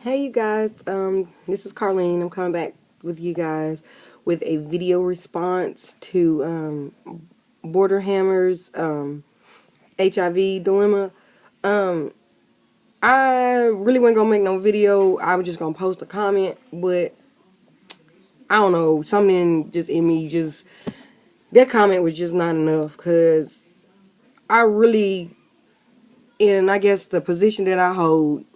Hey you guys, this is Carlene. I'm coming back with you guys with a video response to Border Hammer's HIV dilemma. Um, I really wasn't gonna make no video. I was just gonna post a comment, but I don't know, something just in me that comment was just not enough, because I really, in I guess the position that I hold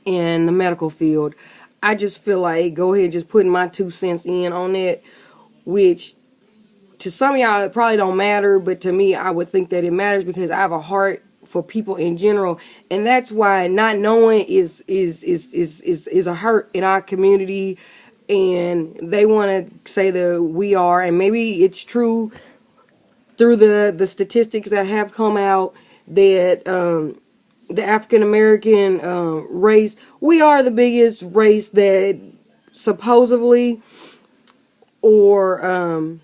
in the medical field, I just feel like go ahead just putting my 2 cents in on it, which to some of y'all it probably don't matter, but to me I would think that it matters because I have a heart for people in general, and that's why not knowing is a hurt in our community, and they want to say that we are, and maybe it's true through the statistics that have come out that the African American race, we are the biggest race that supposedly or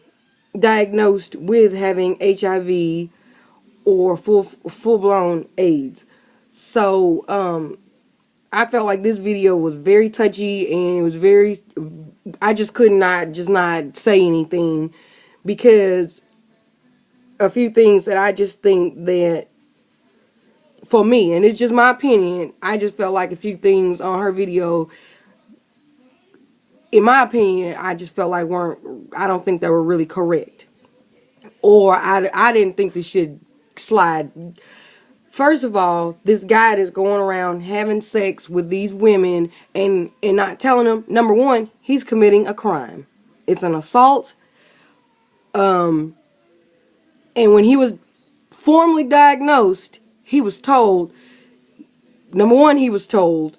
diagnosed with having HIV or full blown AIDS. So I felt like this video was very touchy, and it was very, I just could not say anything, because a few things that I just think that, for me, and it's just my opinion, I just felt like a few things on her video, in my opinion, I just felt like I don't think they were really correct. Or I didn't think this should slide. First of all, this guy that's going around having sex with these women and not telling them, number one, he's committing a crime. It's an assault. And when he was formally diagnosed, he was told, number one, he was told,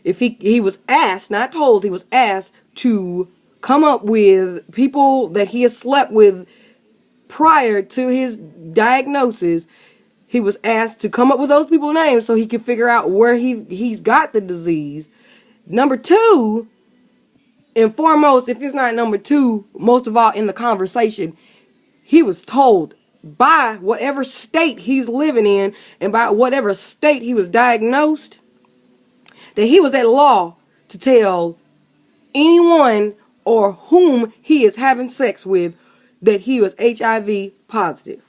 if he was asked, not told, he was asked to come up with people that he had slept with prior to his diagnosis. He was asked to come up with those people's names so he could figure out where he's got the disease. Number two, and foremost, if it's not number two, most of all in the conversation, he was told by whatever state he's living in and by whatever state he was diagnosed, that he was at law to tell anyone or whom he is having sex with that he was HIV positive.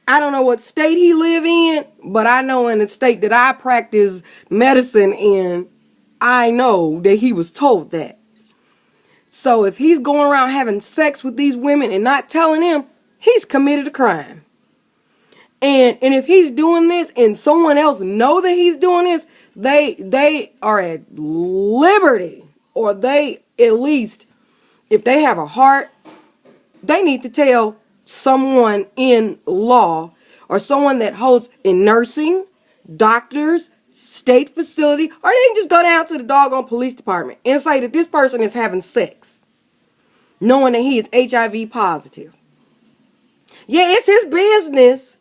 I don't know what state he live in, but I know in the state that I practice medicine in, I know that he was told that. So if he's going around having sex with these women and not telling them, he's committed a crime. And if he's doing this and someone else know that he's doing this, they are at liberty, or they, at least, if they have a heart, they need to tell someone in law or someone that holds in nursing, doctors, state facility, or they can just go down to the doggone police department and say that this person is having sex, knowing that he is HIV positive. Yeah, it's his business,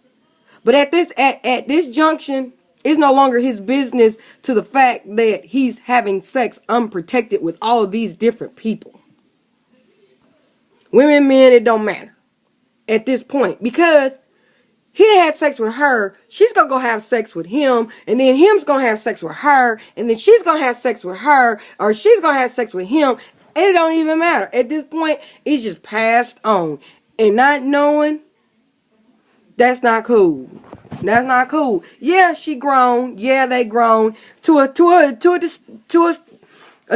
but at this junction, it's no longer his business to the fact that he's having sex unprotected with all of these different people. Women, men, it don't matter at this point, because he done had sex with her, she's gonna go have sex with him, and then him's gonna have sex with her, and then she's gonna have sex with her, or she's gonna have sex with him. It don't even matter. At this point, it's just passed on. And not knowing, that's not cool. That's not cool. Yeah, she grown. Yeah, they grown. To a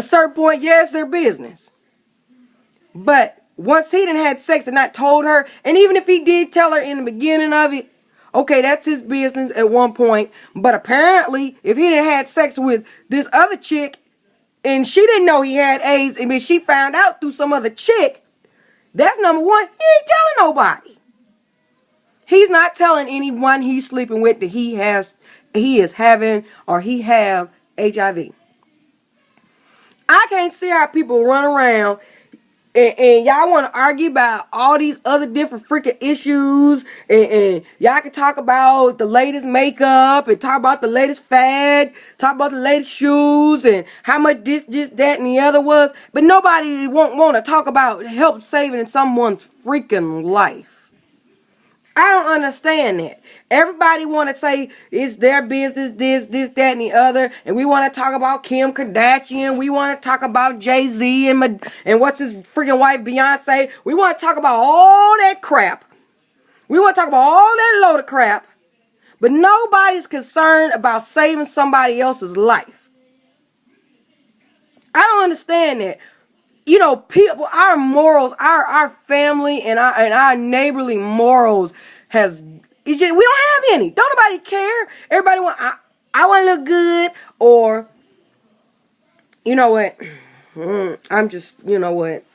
certain point, yeah, it's their business. But once he done had sex and not told her, and even if he did tell her in the beginning of it, okay, that's his business at one point. But apparently, if he done had sex with this other chick and she didn't know he had AIDS, and she found out through some other chick, that's number one. He ain't telling nobody. He's not telling anyone he's sleeping with that he is having, or he have HIV. I can't see how people run around and y'all want to argue about all these other different freaking issues, and y'all can talk about the latest makeup, and talk about the latest fad, talk about the latest shoes, and how much this, that, and the other was, but nobody won't want to talk about help saving someone's freaking life. I don't understand that. Everybody want to say it's their business, this, that, and the other, and we want to talk about Kim Kardashian. We want to talk about Jay-Z and what's his freaking wife Beyonce. We want to talk about all that crap. We want to talk about all that load of crap, but nobody's concerned about saving somebody else's life. I don't understand that. You know, people, our morals, our family and our neighborly morals we don't have any. Don't nobody care. Everybody I want to look good, or you know what? I'm just, you know what?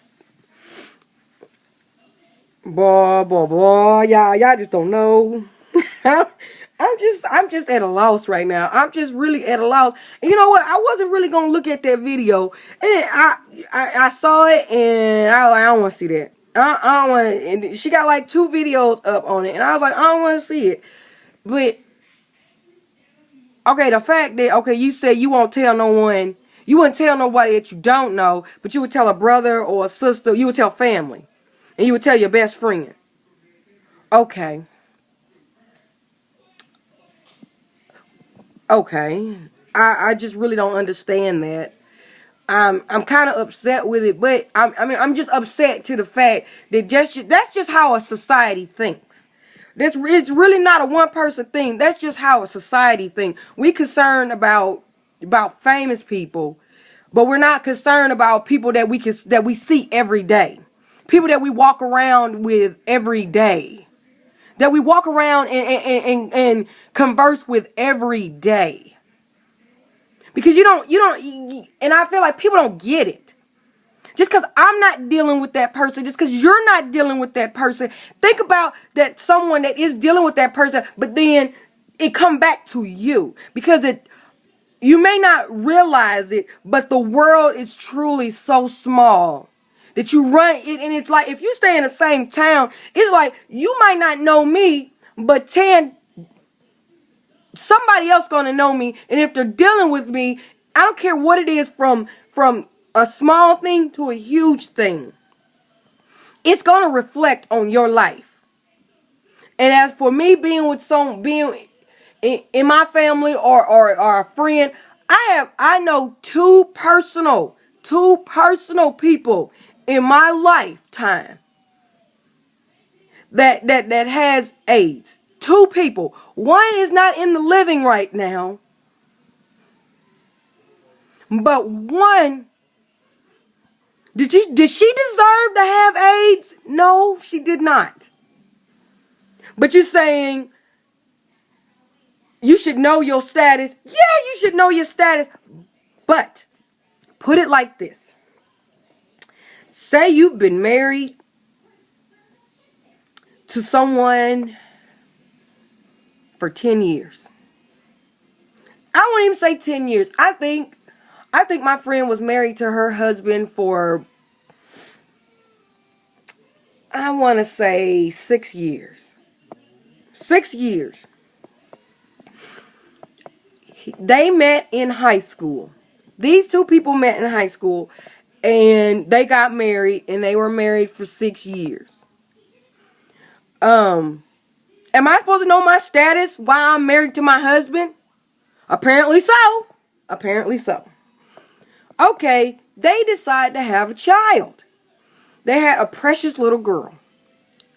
Boy, y'all just don't know. I'm just at a loss right now. I'm just really at a loss. And you know what? I wasn't really gonna look at that video, and I saw it, and I don't want to see that. I don't want to. And she got like 2 videos up on it, and I was like, I don't want to see it. But okay, the fact that you said you won't tell no one, you wouldn't tell nobody that you don't know, but you would tell a brother or a sister, you would tell family, and you would tell your best friend. Okay. Okay, I just really don't understand that. I'm kind of upset with it, but I'm just upset to the fact that that's just how a society thinks. It's really not a one person thing. That's just how a society thinks. We concerned about famous people, but we're not concerned about people that we see every day, people that we walk around with every day, that we walk around and converse with every day. Because you don't, and I feel like people don't get it. Just because I'm not dealing with that person, just because you're not dealing with that person, think about that someone that is dealing with that person, but then it come back to you. Because you may not realize it, but the world is truly so small that you run it, and it's like if you stay in the same town, it's like you might not know me, but somebody else gonna know me, and if they're dealing with me, I don't care what it is, from a small thing to a huge thing, it's gonna reflect on your life. And as for me being in my family or a friend, I know two personal people in my lifetime that has AIDS. 2 people. One is not in the living right now, but one, did she deserve to have AIDS? No, she did not. But you're saying you should know your status. Yeah, you should know your status. But put it like this. Say you've been married to someone for 10 years. I won't even say 10 years. I think my friend was married to her husband for, I want to say 6 years. 6 years. They met in high school. These 2 people met in high school, and they got married, and they were married for 6 years. Am I supposed to know my status while I'm married to my husband? Apparently so. Apparently so. Okay, they decide to have a child. They had a precious little girl.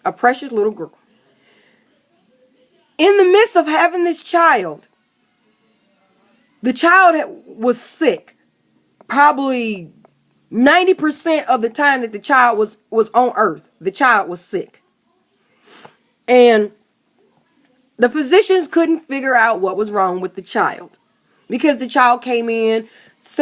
A precious little girl. In the midst of having this child, the child was sick. Probably 90% of the time that the child was on earth, the child was sick. And the physicians couldn't figure out what was wrong with the child, because the child came in as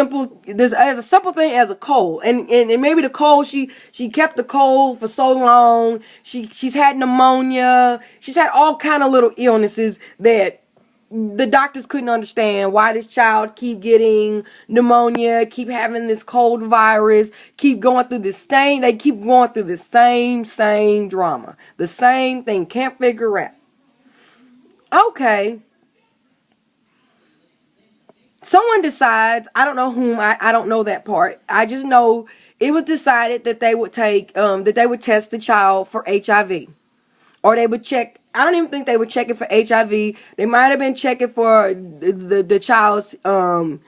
a simple thing as a cold, and maybe the cold, she kept the cold for so long. She's had pneumonia. She's had all kind of little illnesses that the doctors couldn't understand why this child keep getting pneumonia, keep having this cold virus, keep going through this same. They keep going through the same drama, the same thing. Can't figure out. Okay. Someone decides, I don't know whom, I don't know that part. I just know it was decided that they would test the child for HIV. or they would check. I don't even think they were checking for HIV. They might have been checking for the child's